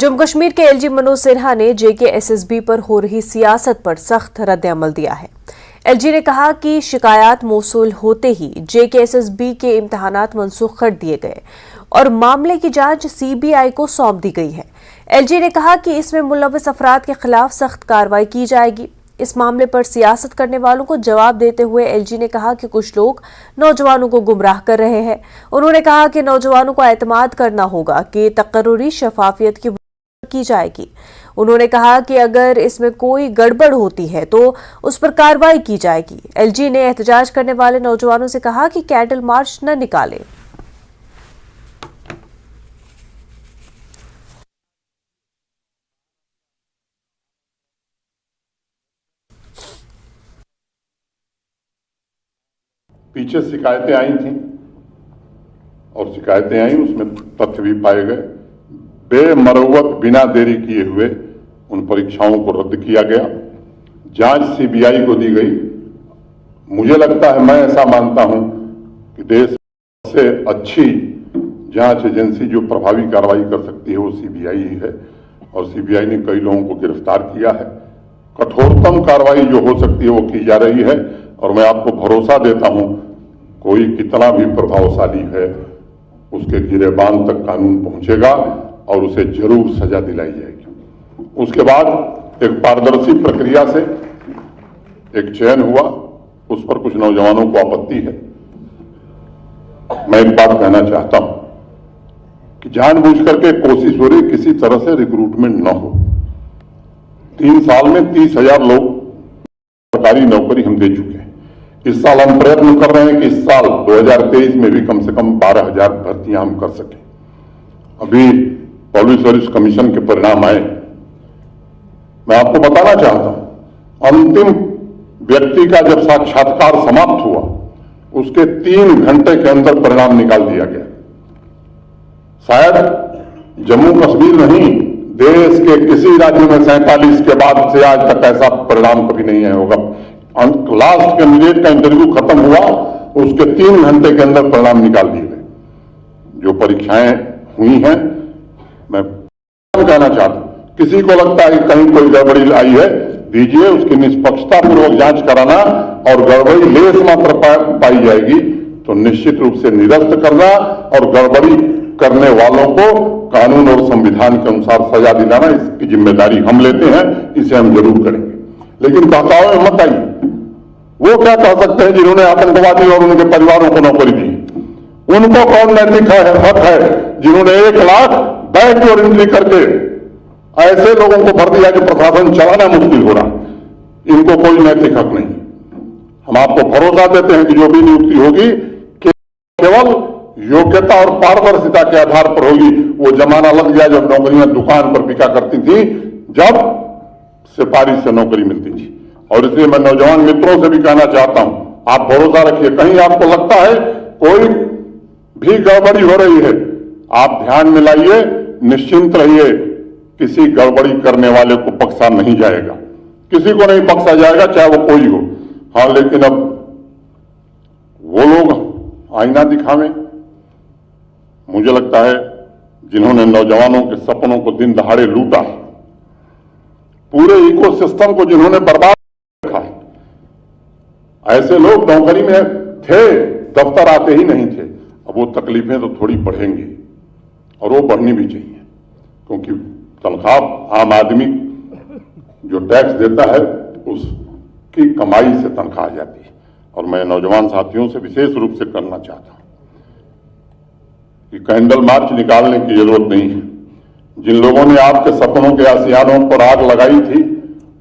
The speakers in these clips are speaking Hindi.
जम्मू कश्मीर के एलजी मनोज सिन्हा ने जेकेएसएसबी पर हो रही सियासत पर सख्त रद्द-ए-अमल दिया है। एलजी ने कहा कि शिकायत मौसूल होते ही जेकेएसएसबी के इम्तिहानात मनसूख कर दिए गए और मामले की जांच सीबीआई को सौंप दी गई है। एलजी ने कहा कि इसमें मुलव्वस अफराद के खिलाफ सख्त कार्रवाई की जाएगी। इस मामले पर सियासत करने वालों को जवाब देते हुए एलजी ने कहा कि कुछ लोग नौजवानों को गुमराह कर रहे हैं। उन्होंने कहा कि नौजवानों को एतमाद करना होगा कि तकर्रुरी शफाफियत की जाएगी। उन्होंने कहा कि अगर इसमें कोई गड़बड़ होती है तो उस पर कार्रवाई की जाएगी। एलजी ने एहतजाज करने वाले नौजवानों से कहा कि कैंडल मार्च न निकालें। पीछे शिकायतें आई थीं और शिकायतें आई, उसमें तथ्य भी पाए गए। बेमरवत बिना देरी किए हुए उन परीक्षाओं को रद्द किया गया। जांच सीबीआई को दी गई। मुझे लगता है, मैं ऐसा मानता हूं कि देश से अच्छी जांच एजेंसी जो प्रभावी कार्रवाई कर सकती है वो सीबीआई ही है और सीबीआई ने कई लोगों को गिरफ्तार किया है। कठोरतम कार्रवाई जो हो सकती है वो की जा रही है और मैं आपको भरोसा देता हूं, कोई कितना भी प्रभावशाली है उसके गिरेबान तक कानून पहुंचेगा और उसे जरूर सजा दिलाई जाएगी। उसके बाद एक पारदर्शी प्रक्रिया से एक चयन हुआ, उस पर कुछ नौजवानों को आपत्ति है। मैं एक बात कहना चाहता हूं कि जानबूझ करके कोशिश हो रही किसी तरह से रिक्रूटमेंट न हो। 3 साल में 30,000 लोग सरकारी नौकरी हम दे चुके हैं। इस साल हम प्रयत्न कर रहे हैं कि इस साल 2023 में भी कम से कम 12,000 भर्तियां हम कर सकें। अभी पब्लिक सर्विस कमीशन के परिणाम आए, मैं आपको बताना चाहता हूं, अंतिम व्यक्ति का जब साक्षात्कार समाप्त हुआ उसके 3 घंटे के अंदर परिणाम निकाल दिया गया। शायद जम्मू कश्मीर नहीं, देश के किसी राज्य में 47 के बाद से आज तक ऐसा परिणाम कभी नहीं आया होगा। लास्ट कैंडिडेट का इंटरव्यू खत्म हुआ, उसके 3 घंटे के अंदर परिणाम निकाल दिए गए। जो परीक्षाएं हुई हैं, मैं कहना चाहता हूं, किसी को लगता है कि कहीं कोई गड़बड़ी आई है, दीजिए, उसकी निष्पक्षता पूर्वक जांच कराना और गड़बड़ी लेस मात्र पाई जाएगी तो निश्चित रूप से निरस्त करना और गड़बड़ी करने वालों को कानून और संविधान के अनुसार सजा दिलाना, इसकी जिम्मेदारी हम लेते हैं, इसे हम जरूर करेंगे। लेकिन बहकावे में मत आइए। वो क्या कह सकते हैं जिन्होंने आतंकवादी और उनके परिवारों को नौकरी दी? उनको कौन नैतिक हक है जिन्होंने 1 लाख बैकडोर एंट्री करके ऐसे लोगों को भर दिया कि प्रशासन चलाना मुश्किल हो रहा? इनको कोई नैतिक हक नहीं। हम आपको भरोसा देते हैं कि जो भी नियुक्ति होगी केवल योग्यता और पारदर्शिता के आधार पर होगी। वो जमाना लग गया जब नौकरियां दुकान पर बिका करती थी, जब सिफारिश से नौकरी मिलती थी। और इसलिए मैं नौजवान मित्रों से भी कहना चाहता हूं, आप भरोसा रखिए। कहीं आपको लगता है कोई भी गड़बड़ी हो रही है, आप ध्यान में लाइए, निश्चिंत रहिए, किसी गड़बड़ी करने वाले को बख्शा नहीं जाएगा, किसी को नहीं बख्शा जाएगा, चाहे वो कोई हो। हाँ, लेकिन अब वो लोग आईना दिखावें, मुझे लगता है जिन्होंने नौजवानों के सपनों को दिन दहाड़े लूटा, पूरे इकोसिस्टम को जिन्होंने बर्बाद रखा है, ऐसे लोग नौकरी में थे, दफ्तर आते ही नहीं थे। अब वो तकलीफें तो थोड़ी बढ़ेंगी और वो बढ़नी भी चाहिए, क्योंकि तनख्वाह आम आदमी जो टैक्स देता है उसकी कमाई से तनख्वाह आ जाती है। और मैं नौजवान साथियों से विशेष रूप से करना चाहता हूं कि कैंडल मार्च निकालने की जरूरत नहीं है। जिन लोगों ने आपके सपनों के आशियानों पर आग लगाई थी,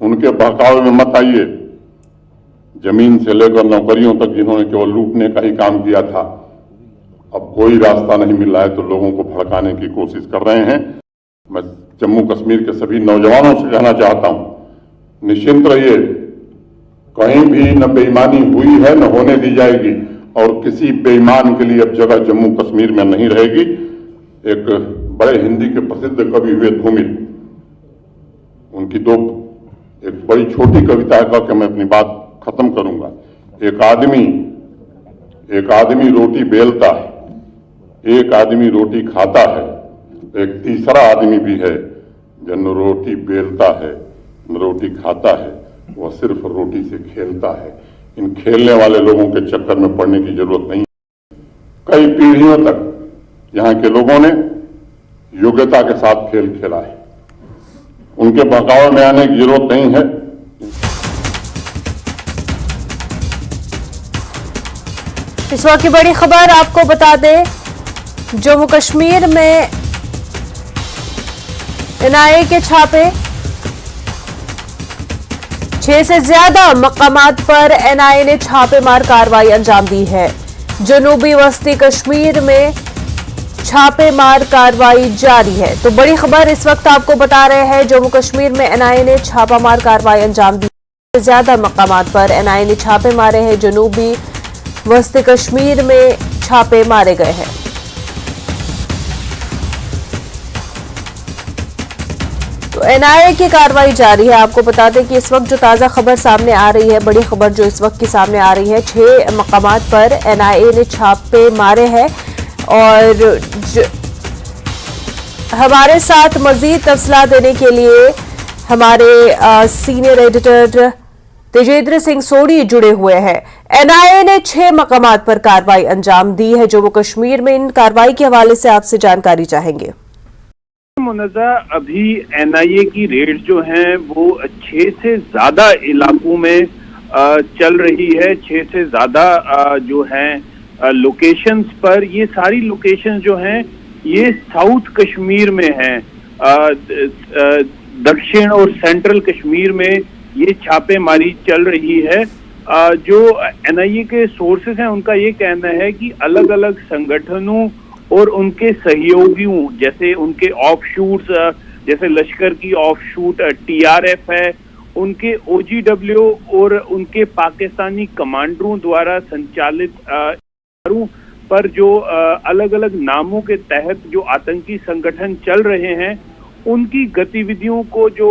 उनके बहकावे में मत आइए। जमीन से लेकर नौकरियों तक जिन्होंने केवल लूटने का ही काम किया था, अब कोई रास्ता नहीं मिल रहा है तो लोगों को भड़काने की कोशिश कर रहे हैं। मैं जम्मू कश्मीर के सभी नौजवानों से कहना चाहता हूं, निश्चिंत रहिए, कहीं भी न बेईमानी हुई है न होने दी जाएगी और किसी बेईमान के लिए अब जगह जम्मू कश्मीर में नहीं रहेगी। एक बड़े हिंदी के प्रसिद्ध कवि हुए धूमिल, उनकी एक बड़ी छोटी कविता है, कहकर मैं अपनी बात खत्म करूंगा। एक आदमी रोटी बेलता है, एक आदमी रोटी खाता है, एक तीसरा आदमी भी है जो न रोटी बेलता है न रोटी खाता है, वह सिर्फ रोटी से खेलता है। इन खेलने वाले लोगों के चक्कर में पड़ने की जरूरत नहीं। कई पीढ़ियों तक यहाँ के लोगों ने योग्यता के साथ खेल खेला है, उनके बहकावे में आने की जरूरत नहीं है। इस वक्त की बड़ी खबर आपको बता दें, जम्मू कश्मीर में एनआईए के छापे, 6 से ज्यादा मकामात पर एनआईए ने छापेमार कार्रवाई अंजाम दी है। जनूबी वस्ती कश्मीर में छापेमार कार्रवाई जारी है। तो बड़ी खबर इस वक्त आपको बता रहे हैं, जम्मू कश्मीर में एनआईए ने छापामार कार्रवाई अंजाम दी। ज्यादा मकामात पर एनआईए ने छापे मारे हैं। जनूबी वस्ती कश्मीर में छापे मारे गए हैं। तो एनआईए की कार्रवाई जारी है। आपको बता दें कि इस वक्त जो ताजा खबर सामने आ रही है, बड़ी खबर जो इस वक्त की सामने आ रही है, 6 मकामात पर एनआईए ने छापे मारे हैं। और हमारे साथ मजीद तफसीलात देने के लिए हमारे सीनियर एडिटर तेजेंद्र सिंह सोढ़ी जुड़े हुए हैं। एनआईए ने 6 मकामात पर कार्रवाई अंजाम दी है जम्मू कश्मीर में। इन कार्रवाई के हवाले से आपसे जानकारी चाहेंगे। मुनज़्ज़ा, अभी एनआईए की रेड जो है वो 6 से ज्यादा इलाकों में चल रही है। 6 से ज्यादा जो है लोकेशंस पर। ये सारी लोकेशंस जो हैं ये साउथ कश्मीर में हैं। दक्षिण और सेंट्रल कश्मीर में ये छापेमारी चल रही है। जो एनआईए के सोर्सेस हैं उनका ये कहना है कि अलग अलग संगठनों और उनके सहयोगियों, जैसे उनके ऑफशूट्स, जैसे लश्कर की ऑफशूट टीआरएफ है, उनके ओजीडब्ल्यू और उनके पाकिस्तानी कमांडरों द्वारा संचालित पर जो अलग अलग नामों के तहत जो आतंकी संगठन चल रहे हैं, उनकी गतिविधियों को जो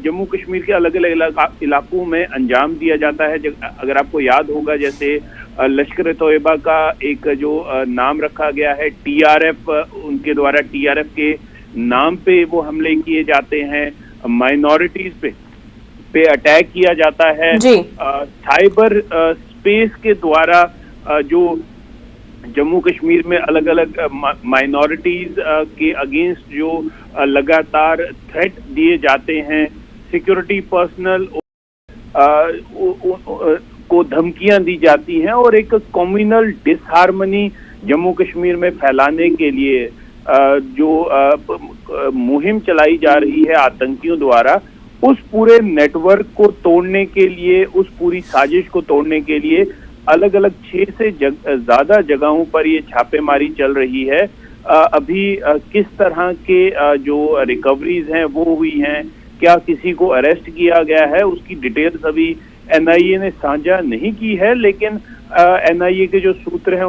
जम्मू कश्मीर के अलग अलग इलाकों में अंजाम दिया जाता है। अगर आपको याद होगा, जैसे लश्कर तोयबा का एक जो नाम रखा गया है टीआरएफ, उनके द्वारा टीआरएफ के नाम पे वो हमले किए जाते हैं। माइनॉरिटीज पे अटैक किया जाता है। साइबर स्पेस के द्वारा जो जम्मू कश्मीर में अलग अलग माइनॉरिटीज के अगेंस्ट जो लगातार थ्रेट दिए जाते हैं, सिक्योरिटी पर्सनल को धमकियां दी जाती हैं और एक कम्युनल डिसहार्मनी जम्मू कश्मीर में फैलाने के लिए जो मुहिम चलाई जा रही है आतंकियों द्वारा, उस पूरे नेटवर्क को तोड़ने के लिए, उस पूरी साजिश को तोड़ने के लिए अलग अलग 6 से ज्यादा जगहों पर ये छापेमारी चल रही है। अभी किस तरह के जो रिकवरीज हैं वो हुई हैं, क्या किसी को अरेस्ट किया गया है, उसकी डिटेल्स अभी एनआईए ने साझा नहीं की है। लेकिन एनआईए के जो सूत्र हैं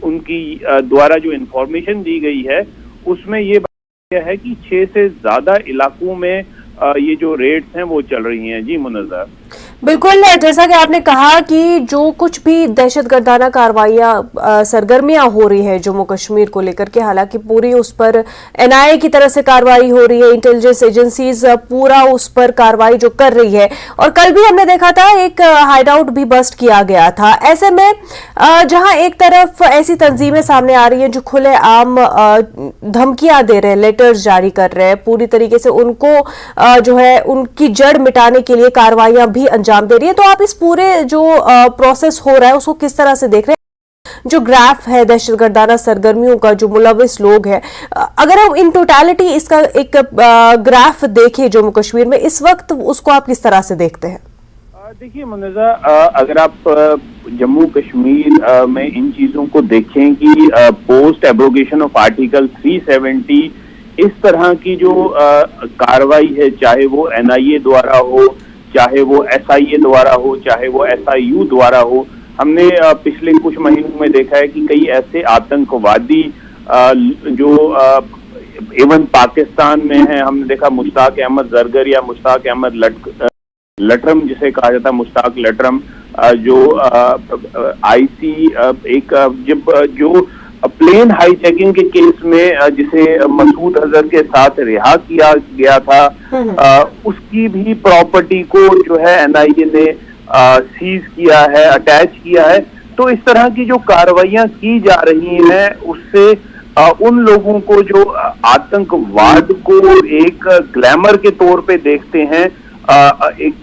उनकी द्वारा जो इंफॉर्मेशन दी गई है उसमें ये बात है कि 6 से ज्यादा इलाकों में ये जो रेड्स हैं वो चल रही हैं। जी मुनज़्ज़ा, बिल्कुल, जैसा कि आपने कहा कि जो कुछ भी दहशतगर्दाना कार्रवाइयां सरगर्मियां हो रही है जम्मू कश्मीर को लेकर के, हालांकि पूरी उस पर एनआईए की तरफ से कार्रवाई हो रही है, इंटेलिजेंस एजेंसीज पूरा उस पर कार्रवाई जो कर रही है। और कल भी हमने देखा था एक हाइडआउट भी बस्ट किया गया था। ऐसे में जहां एक तरफ ऐसी तंजीमें सामने आ रही है जो खुले आम धमकियां दे रहे हैं, लेटर्स जारी कर रहे हैं, पूरी तरीके से उनको जो है उनकी जड़ मिटाने के लिए कार्रवाइयां भी अंजाम दे रही है, तो आप इस पूरे जो प्रोसेस हो रहा है उसको किस तरह से देख रहे हैं? जो ग्राफ है दहशतगर्दाना सरगर्मियों का, जो मुलविस लोग हैं, अगर हम इन टोटलिटी इसका एक ग्राफ देखें जम्मू कश्मीर में इस वक्त, उसको आप किस तरह से देखते हैं? देखिए मुनज़्ज़ा, अगर आप जम्मू कश्मीर में इन चीजों को देखें कि पोस्ट एब्रोगेशन ऑफ आर्टिकल 370 इस तरह की जो कार्रवाई है, चाहे वो एनआईए द्वारा हो, चाहे वो एसआईए द्वारा हो, चाहे वो एसआईयू द्वारा हो, हमने पिछले कुछ महीनों में देखा है कि कई ऐसे आतंकवादी जो इवन पाकिस्तान में हैं, हमने देखा मुश्ताक अहमद जरगर या मुश्ताक अहमद लटरम जिसे कहा जाता है, मुश्ताक लटरम, जो आईसी एक जब जो प्लेन हाईजैकिंग के केस में जिसे मसूद अजहर के साथ रिहा किया गया था, उसकी भी प्रॉपर्टी को जो है एनआईए ने सीज किया है, अटैच किया है। तो इस तरह की जो कार्रवाइयां की जा रही हैं उससे उन लोगों को जो आतंकवाद को एक ग्लैमर के तौर पे देखते हैं,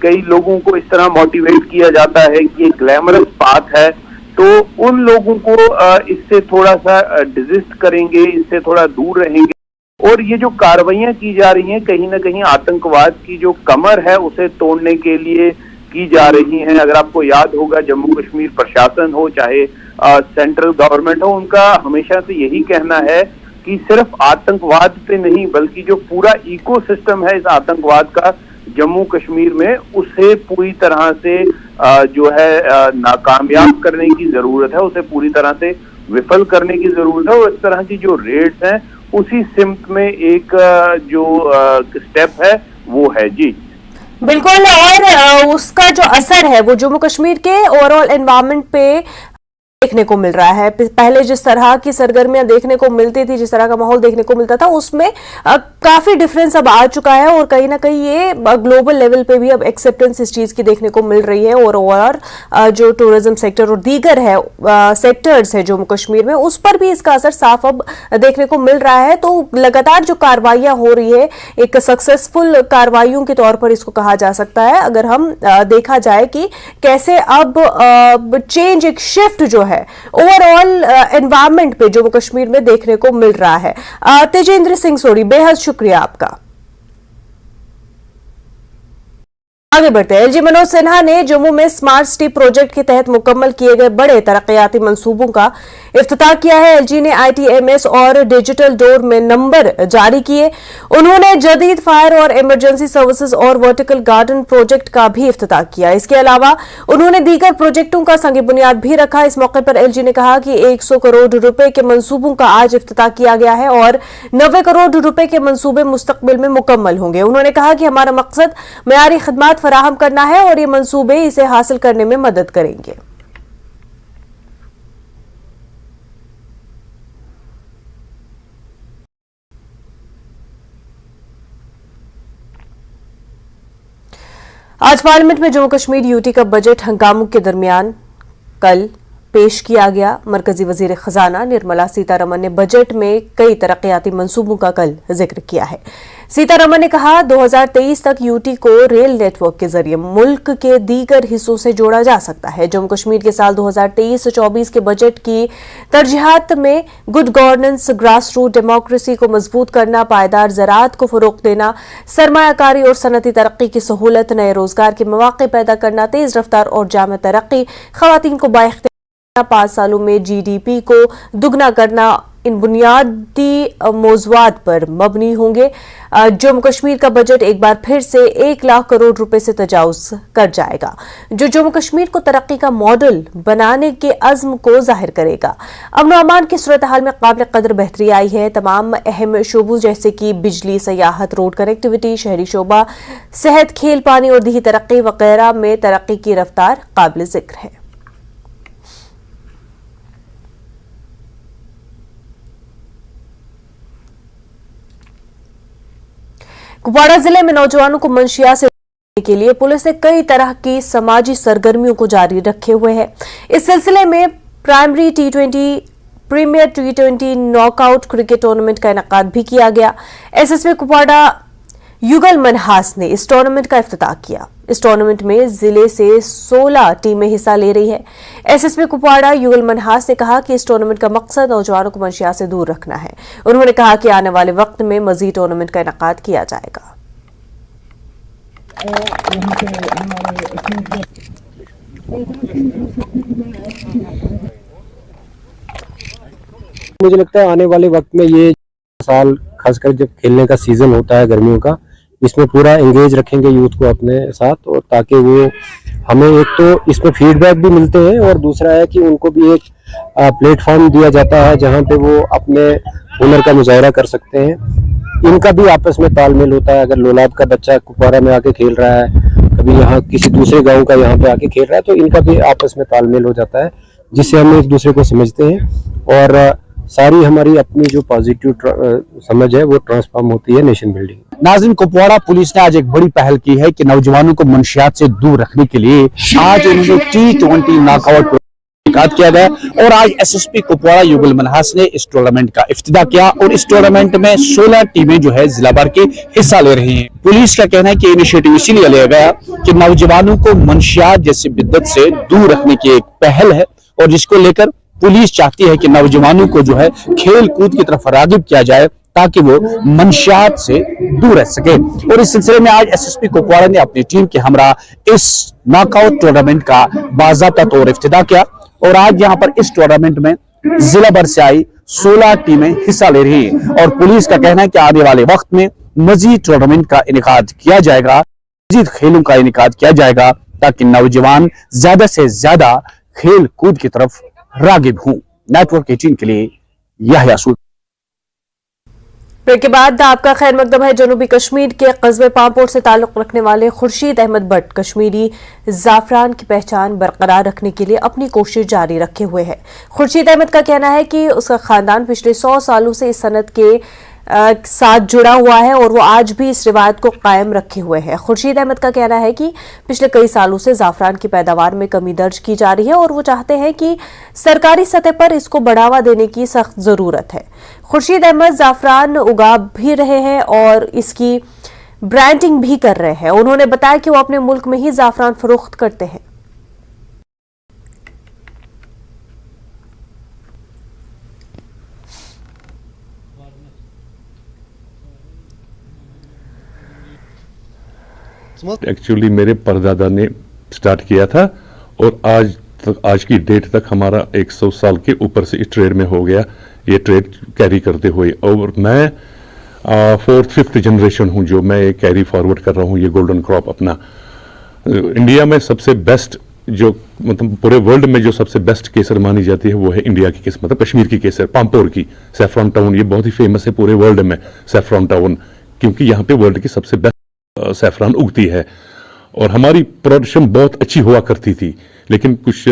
कई लोगों को इस तरह मोटिवेट किया जाता है कि ये ग्लैमरस पाथ है, तो उन लोगों को इससे थोड़ा सा डिजिस्ट करेंगे, इससे थोड़ा दूर रहेंगे। और ये जो कार्रवाइयां की जा रही हैं कहीं ना कहीं आतंकवाद की जो कमर है उसे तोड़ने के लिए की जा रही हैं। अगर आपको याद होगा, जम्मू कश्मीर प्रशासन हो चाहे सेंट्रल गवर्नमेंट हो, उनका हमेशा से यही कहना है कि सिर्फ आतंकवाद पे नहीं बल्कि जो पूरा इकोसिस्टम है इस आतंकवाद का जम्मू कश्मीर में, उसे पूरी तरह से जो है नाकामयाब करने की जरूरत है, उसे पूरी तरह से विफल करने की जरूरत है। और इस तरह की जो रेड्स हैं उसी सिमत में एक जो स्टेप है वो है। जी बिल्कुल, और उसका जो असर है वो जम्मू कश्मीर के ओवरऑल एनवायरनमेंट पे देखने को मिल रहा है। पहले जिस तरह की सरगर्मियां देखने को मिलती थी, जिस तरह का माहौल देखने को मिलता था, उसमें काफी डिफरेंस अब आ चुका है और कहीं ना कहीं ये ग्लोबल लेवल पे भी अब एक्सेप्टेंस इस चीज की देखने को मिल रही है। और ओवरऑल जो टूरिज्म सेक्टर और दीगर है सेक्टर्स है जम्मू कश्मीर में, उस पर भी इसका असर साफ अब देखने को मिल रहा है। तो लगातार जो कार्रवाइयां हो रही है, एक सक्सेसफुल कार्रवाइयों के तौर पर इसको कहा जा सकता है। अगर हम देखा जाए कि कैसे अब चेंज, एक शिफ्ट जो है ओवरऑल एनवायरनमेंट पे जम्मू कश्मीर में देखने को मिल रहा है। तेजेंद्र सिंह सोढ़ी, बेहद शुक्रिया आपका। आगे बढ़ते हैं। एलजी मनोज सिन्हा ने जम्मू में स्मार्ट सिटी प्रोजेक्ट के तहत मुकम्मल किए गए बड़े तरक्याती मंसूबों का इफ्तिताह किया है। एलजी ने आईटीएमएस और डिजिटल डोर में नंबर जारी किए। उन्होंने जदीद फायर और इमरजेंसी सर्विसेज और वर्टिकल गार्डन प्रोजेक्ट का भी इफ्तिताह किया। इसके अलावा उन्होंने दीगर प्रोजेक्टों का संग बुनियाद भी रखा। इस मौके पर एलजी ने कहा कि 100 करोड़ रुपए के मंसूबों का आज इफ्तिताह किया गया है और 90 करोड़ रुपए के मंसूबे मुस्तकबिल में मुकम्मल होंगे। उन्होंने कहा कि हमारा मकसद मयारी खिदमत फराहम करना है और ये मंसूबे इसे हासिल करने में मदद करेंगे। आज पार्लियामेंट में जम्मू कश्मीर यूटी का बजट हंगामों के दरमियान कल पेश किया गया। मरकजी वजीर खजाना निर्मला सीतारमन ने बजट में कई तरक्याती मंसूबों का कल जिक्र किया है। सीतारमन ने कहा 2023 तक यूटी को रेल नेटवर्क के जरिए मुल्क के दीगर हिस्सों से जोड़ा जा सकता है। जम्मू कश्मीर के साल 2023-24 के बजट की तरजीहात में good governance, grass root democracy को मजबूत करना, पायदार ज़राअत को फरोग देना, सरमायाकारी और सनती तरक्की की सहूलत, नए रोजगार के मौके पैदा करना, तेज रफ्तार और जामे तरक्की, खवातीन को बाइख्तियार 5 सालों में जीडीपी को दुगना करना, इन बुनियादी मौज़ूआत पर मबनी होंगे। जम्मू कश्मीर का बजट एक बार फिर से 1 लाख करोड़ रुपए से तजावुज कर जाएगा, जो जम्मू कश्मीर को तरक्की का मॉडल बनाने के अज़्म को जाहिर करेगा। अमन और अमान की सूरत हाल में काबिल कदर बेहतरी आई है। तमाम अहम शोबों जैसे कि बिजली, सयाहत, रोड कनेक्टिविटी, शहरी शोबा, सेहत, खेल, पानी और दीही तरक्की वगैरह में तरक्की की रफ्तार काबिल जिक्र है। कुपवाड़ा जिले में नौजवानों को मंशिया से रोकने के लिए पुलिस ने कई तरह की समाजी सरगर्मियों को जारी रखे हुए है। इस सिलसिले में प्रीमियर टी20 नॉकआउट क्रिकेट टूर्नामेंट का इनेकाद भी किया गया। एसएसपी कुपवाड़ा युगल मनहास ने इस टूर्नामेंट का इफ्तिताह किया। इस टूर्नामेंट में जिले से 16 टीमें हिस्सा ले रही है। एसएसपी कुपवाड़ा युगल मनहास ने कहा कि इस टूर्नामेंट का मकसद नौजवानों को मंशिया से दूर रखना है। उन्होंने कहा कि आने वाले वक्त में मजीद टूर्नामेंट का इनेकाद किया जाएगा। मुझे लगता है आने वाले वक्त में ये साल खासकर जब खेलने का सीजन होता है गर्मियों का, इसमें पूरा एंगेज रखेंगे यूथ को अपने साथ, और ताकि वो हमें एक तो इसमें फीडबैक भी मिलते हैं और दूसरा है कि उनको भी एक प्लेटफॉर्म दिया जाता है जहां पे वो अपने हुनर का मुजाहरा कर सकते हैं। इनका भी आपस में तालमेल होता है। अगर लोलाब का बच्चा कुपवाड़ा में आके खेल रहा है, कभी यहाँ किसी दूसरे गाँव का यहाँ पे आके खेल रहा है, तो इनका भी आपस में तालमेल हो जाता है, जिससे हम एक दूसरे को समझते हैं। और सारी हमारी अपनी जो पॉजिटिव समझ है वो ट्रांसफॉर्म होती है नेशन बिल्डिंग। नाज़रीन, कुपवाड़ा पुलिस ने आज एक बड़ी पहल की है कि नौजवानों को मंशियात से दूर रखने के लिए आज उन्होंने T20 नॉकआउट मुनाकाद किया गया और आज एसएसपी कुपवाड़ा युगल मनहास ने इस टूर्नामेंट का इफ्तिताह किया और इस टूर्नामेंट में 16 टीमें जो है जिला भर के हिस्सा ले रही हैं। पुलिस का कहना है कि इनिशिएटिव इसीलिए लिया गया कि नौजवानों को मंशियात जैसी बिद्दत से दूर रखने की एक पहल है और जिसको लेकर पुलिस चाहती है कि नौजवानों को जो है खेल कूद की तरफ रागिब किया जाए ताकि वो मंशियात से दूर रह सके। और इस सिलसिले में आज एसएसपी कुपवाड़ा ने अपनी टीम के हमरा इस नॉकआउट टूर्नामेंट का बाज़ाब्ता तौर इफ्तिताह किया और आज यहाँ पर इस टूर्नामेंट में जिला भर से आई 16 टीमें हिस्सा ले रही हैं और पुलिस का कहना है कि आने वाले वक्त में मजीद टूर्नामेंट का इनेकाद किया जाएगा, मजीद खेलों का इनेकाद किया जाएगा ताकि नौजवान ज्यादा से ज्यादा खेल कूद की तरफ रागिब हूं। नेटवर्क 18 के लिए याह्या सुल्तान। ब्रेक के बाद आपका खैर मकदम है। जनूबी कश्मीर के कस्बे पामपोर से ताल्लुक रखने वाले खुर्शीद अहमद भट्ट कश्मीरी ज़ाफ़रान की पहचान बरकरार रखने के लिए अपनी कोशिश जारी रखे हुए है। खुर्शीद अहमद का कहना है कि उसका खानदान पिछले 100 सालों से इस सनत के साथ जुड़ा हुआ है और वो आज भी इस रिवायत को कायम रखे हुए हैं। खुर्शीद अहमद का कहना है कि पिछले कई सालों से ज़ाफ़रान की पैदावार में कमी दर्ज की जा रही है और वो चाहते हैं कि सरकारी सतह पर इसको बढ़ावा देने की सख्त ज़रूरत है। खुर्शीद अहमद ज़ाफ़रान उगा भी रहे हैं और इसकी ब्रांडिंग भी कर रहे हैं। उन्होंने बताया कि वो अपने मुल्क में ही ज़ाफ़रान फरोख्त करते हैं। एक्चुअली मेरे परदादा ने स्टार्ट किया था और आज की डेट तक हमारा 100 साल के ऊपर से इस ट्रेड में हो गया, ये ट्रेड कैरी करते हुए। और मैं 4th-5th जनरेशन हूँ जो मैं कैरी फॉरवर्ड कर रहा हूँ ये गोल्डन क्रॉप अपना। इंडिया में सबसे बेस्ट जो मतलब पूरे वर्ल्ड में जो सबसे बेस्ट केसर मानी जाती है वो है इंडिया की केसर, मतलब कश्मीर की केसर, पामपोर की सैफरॉन टाउन। ये बहुत ही फेमस है पूरे वर्ल्ड में सैफरॉन टाउन, क्योंकि यहाँ पे वर्ल्ड की सबसे बेस्ट सैफरान उगती है। और हमारी प्रोडक्शन बहुत अच्छी हुआ करती थी, लेकिन कुछ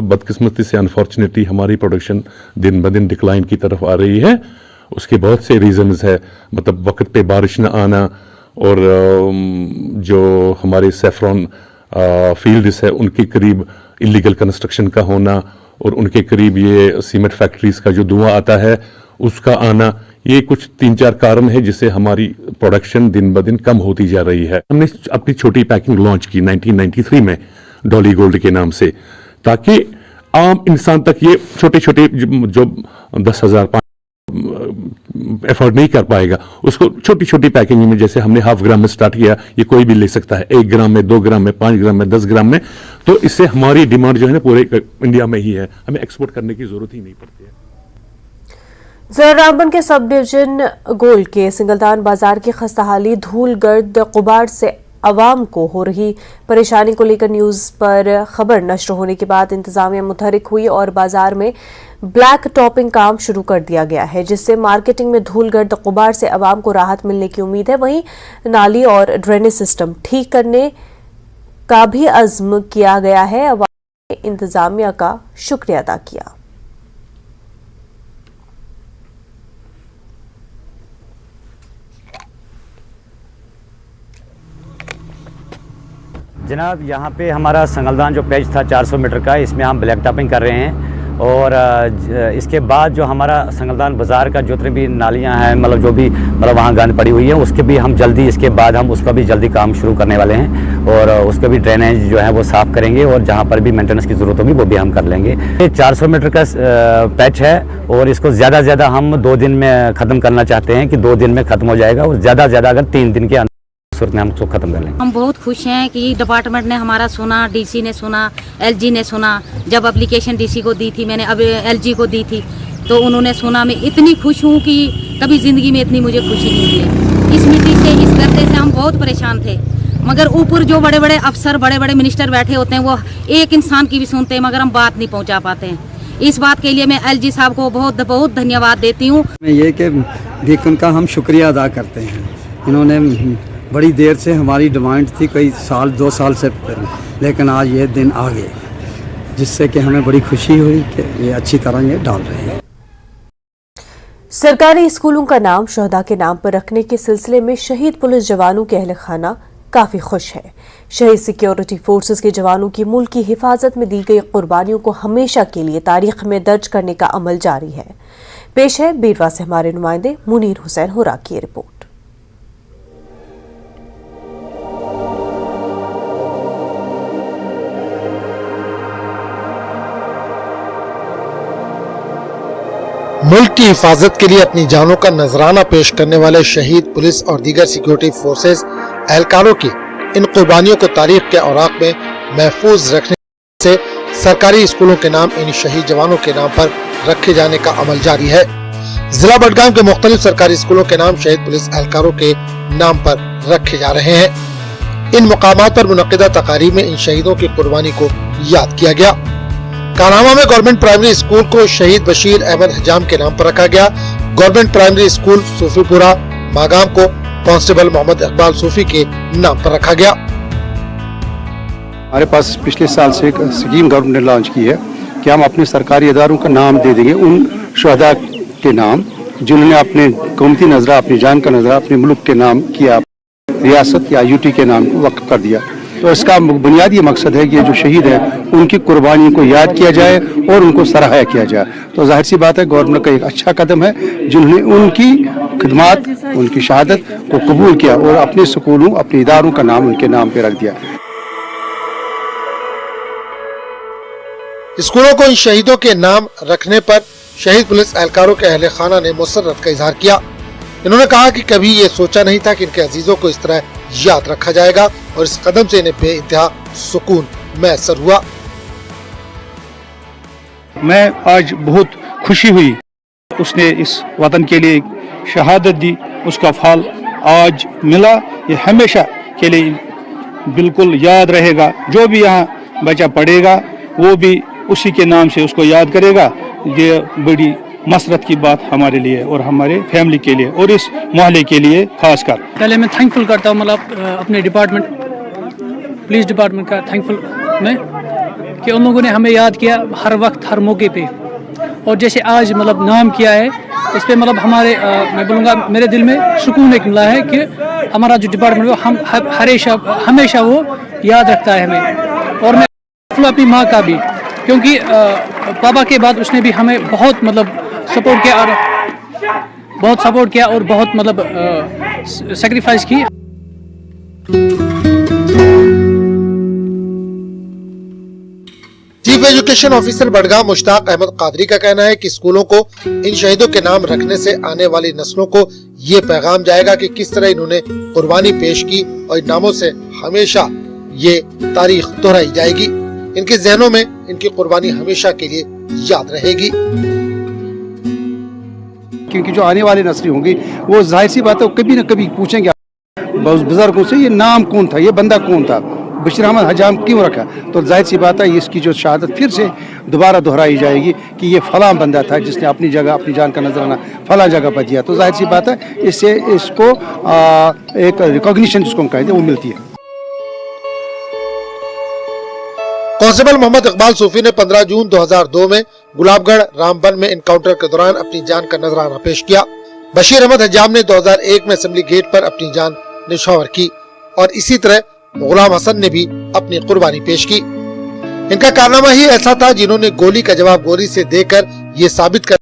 बदकिस्मती से अनफॉर्चुनेटली हमारी प्रोडक्शन दिन ब दिन डिक्लाइन की तरफ आ रही है। उसके बहुत से रीजंस है, मतलब वक्त पे बारिश न आना और जो हमारे सैफरॉन फील्ड्स है उनके करीब इलीगल कंस्ट्रक्शन का होना और उनके करीब ये सीमेंट फैक्ट्रीज का जो धुआं आता है उसका आना, ये कुछ 3-4 कारण है जिससे हमारी प्रोडक्शन दिन ब दिन कम होती जा रही है। हमने अपनी छोटी पैकिंग लॉन्च की 1993 में डॉली गोल्ड के नाम से, ताकि आम इंसान तक ये छोटे छोटे जो 10,000 एफर्ट नहीं कर पाएगा उसको छोटी छोटी पैकिंग में, जैसे हमने 1/2 ग्राम में स्टार्ट किया, ये कोई भी ले सकता है, 1 ग्राम में, 2 ग्राम में, 5 ग्राम में, 10 ग्राम में। तो इससे हमारी डिमांड जो है ना पूरे इंडिया में ही है, हमें एक्सपोर्ट करने की जरूरत ही नहीं पड़ती है। जिला रामबन के सब डिवीजन गोल्ड के सिंगलदान बाजार की खस्ताहाली, धूल गर्द गुबार से अवाम को हो रही परेशानी को लेकर न्यूज़ पर खबर नश्र होने के बाद इंतजामिया मुतहरिक हुई और बाजार में ब्लैक टॉपिंग काम शुरू कर दिया गया है, जिससे मार्केटिंग में धूल गर्द गुबार से अवाम को राहत मिलने की उम्मीद है। वहीं नाली और ड्रेनेज सिस्टम ठीक करने का भी अज़्म किया गया है। अवाम ने इंतजामिया का शुक्रिया अदा किया। जनाब, यहाँ पे हमारा संगलदान जो पेज था 400 मीटर का, इसमें हम ब्लैक टॉपिंग कर रहे हैं और इसके बाद जो हमारा संगलदान बाज़ार का जितने भी नालियाँ हैं, मतलब जो भी मतलब वहाँ गंद पड़ी हुई है, उसके भी हम जल्दी, इसके बाद हम उसका भी जल्दी काम शुरू करने वाले हैं और उसका भी ड्रेनेज जो है वो साफ़ करेंगे और जहाँ पर भी मेंटेनेंस की ज़रूरत होगी वो भी हम कर लेंगे। ये 400 मीटर का पैच है और इसको ज़्यादा से ज़्यादा हम 2 दिन में ख़त्म करना चाहते हैं कि 2 दिन में ख़त्म हो जाएगा और ज़्यादा से ज़्यादा अगर 3 दिन के सूरत में हम उसको खत्म कर लेंगे। हम बहुत खुश हैं कि डिपार्टमेंट ने हमारा सुना, डीसी ने सुना, एलजी ने सुना। जब एप्लीकेशन डीसी को दी थी, मैंने अब एलजी को दी थी, तो उन्होंने सुना। मैं इतनी खुश हूँ कि कभी ज़िंदगी में इतनी मुझे खुशी नहीं मिली। इस मिट्टी से, इस गर्दे से हम बहुत परेशान थे, मगर ऊपर जो बड़े बड़े अफसर, बड़े बड़े मिनिस्टर बैठे होते हैं, वो एक इंसान की भी सुनते हैं, मगर हम बात नहीं पहुँचा पाते हैं। इस बात के लिए मैं एलजी साहब को बहुत बहुत धन्यवाद देती हूँ। ये कि देख उनका हम शुक्रिया अदा करते हैं। इन्होंने बड़ी देर से हमारी डिमांड थी, कई साल 2 साल से, लेकिन आज ये दिन आ गए, जिससे कि हमें बड़ी खुशी हुई कि ये अच्छी तरह ये डाल रहे हैं। सरकारी स्कूलों का नाम शहदा के नाम पर रखने के सिलसिले में शहीद पुलिस जवानों के अहले खाना काफी खुश है। शहीद सिक्योरिटी फोर्सेस के जवानों की मुल्क की हिफाजत में दी गई कुर्बानियों को हमेशा के लिए तारीख में दर्ज करने का अमल जारी है। पेश है बीरवा से हमारे नुमाइंदे मुनीर हुसैन हुरा की रिपोर्ट। मुल्क की हिफाजत के लिए अपनी जानों का नजराना पेश करने वाले शहीद पुलिस और दीगर सिक्योरिटी फोर्सेस एहलकारों की इन कुर्बानियों को तारीख के औराक में महफूज रखने से सरकारी स्कूलों के नाम इन शहीद जवानों के नाम पर रखे जाने का अमल जारी है। जिला बडगाम के मुख्तलिफ सरकारी स्कूलों के नाम शहीद पुलिस एहलकारों के नाम पर रखे जा रहे हैं। इन मुकामात पर मुनक्किदा तकारीब में इन शहीदों की कुर्बानी को याद किया गया। कानामा में गवर्नमेंट प्राइमरी स्कूल को शहीद बशीर अहमद हजाम के नाम पर रखा गया। गवर्नमेंट प्राइमरी स्कूल सूफीपुरा मागाम को कांस्टेबल मोहम्मद इकबाल सूफी के नाम पर रखा गया। हमारे पास पिछले साल से एक स्कीम गवर्नमेंट ने लॉन्च की है कि हम अपने सरकारी इदारों का नाम दे देंगे उन शहदा के नाम जिन्होंने अपने कीमती नजरा, अपनी जान का नजरा अपने मुल्क के नाम किया, रियासत या यूटी के नाम को वक्फ कर दिया। तो इसका बुनियादी मकसद है कि जो शहीद है उनकी कुर्बानी को याद किया जाए और उनको सराहा किया जाए। तो जाहिर सी बात है गवर्नमेंट का एक अच्छा कदम है जिन्होंने उनकी खिदमात, उनकी शहादत को कबूल किया और अपने स्कूलों, अपने इदारों का नाम उनके नाम पे रख दिया। स्कूलों को इन शहीदों के नाम रखने पर शहीद पुलिस एहलकारों के अहले खाना ने मुसर्रत का इजहार किया। इन्होंने कहा कि कभी ये सोचा नहीं था कि इनके अजीजों को इस तरह याद रखा जाएगा और इस कदम से इन्हें बेइंतहा सुकून मैसर हुआ। मैं आज बहुत खुशी हुई, उसने इस वतन के लिए शहादत दी, उसका फल आज मिला। ये हमेशा के लिए बिल्कुल याद रहेगा। जो भी यहाँ बच्चा पढ़ेगा वो भी उसी के नाम से उसको याद करेगा। ये बड़ी मसरत की बात हमारे लिए और हमारे फैमिली के लिए और इस मोहल्ले के लिए खासकर। पहले मैं थैंकफुल करता हूँ अपने डिपार्टमेंट, पुलिस डिपार्टमेंट का थैंकफुल मैं कि उन लोगों ने हमें याद किया हर वक्त, हर मौके पे। और जैसे आज नाम किया है, इस पे हमारे मैं बोलूँगा मेरे दिल में सुकून एक मिला है कि हमारा जो डिपार्टमेंट है हम हमेशा वो याद रखता है हमें। और मैं अपनी माँ का भी, क्योंकि पापा के बाद उसने भी हमें बहुत सपोर्ट किया और बहुत सेक्रीफाइस की। Chief education officer Budgam Mushtaq Ahmad Qadri का कहना है कि स्कूलों को इन शहीदों के नाम रखने से आने वाली नस्लों को ये पैगाम जाएगा कि किस तरह इन्होंने कुर्बानी पेश की और इन नामों से हमेशा ये तारीख दोहराई जाएगी। इनके जहनों में इनकी कुर्बानी हमेशा के लिए याद रहेगी। क्योंकि जो आने वाली नस्लें होंगी वो जाहिर सी बात है कभी न कभी पूछेंगे बुजुर्गों से ये नाम कौन था, ये बंदा कौन था, बशीर अहमद हजाम क्यों रखा। तो जाहिर सी बात है इसकी जो शहादत फिर से दोबारा दोहराई जाएगी कि ये फलां बंदा था जिसने अपनी जगह, अपनी जान का नजराना फलां जगह पर दिया। तो जाहिर सी बात है इससे इसको एक रिकॉग्निशन जिसको हम कहते हैं वो मिलती है। कांस्टेबल मोहम्मद इकबाल सूफी ने 15 जून 2002 में गुलाबगढ़ रामबन में इनकाउंटर के दौरान अपनी जान का नजराना पेश किया। बशीर अहमद हजाम ने 2001 में असेंबली गेट पर अपनी जान निछावर की और इसी तरह गुलाम हसन ने भी अपनी कुर्बानी पेश की। इनका कारनामा ही ऐसा था जिन्होंने गोली का जवाब गोली से देकर ये साबित कर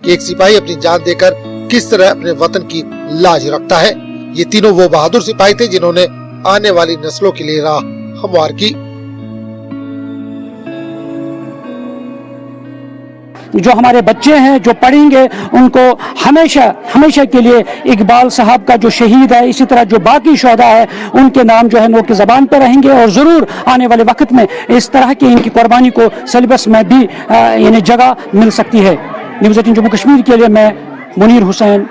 कि एक सिपाही अपनी जान देकर किस तरह अपने वतन की लाज रखता है। ये तीनों वो बहादुर सिपाही थे जिन्होंने आने वाली नस्लों के लिए राह हमवार की। जो हमारे बच्चे हैं जो पढ़ेंगे उनको हमेशा हमेशा के लिए इकबाल साहब का जो शहीद है, इसी तरह जो बाकी शोहदा है उनके नाम जो है नो की ज़बान पर रहेंगे और ज़रूर आने वाले वक्त में इस तरह की इनकी कुर्बानी को सिलेबस में भी इन्हें जगह मिल सकती है। न्यूज़ 18 जम्मू कश्मीर के लिए मैं मुनीर हुसैन।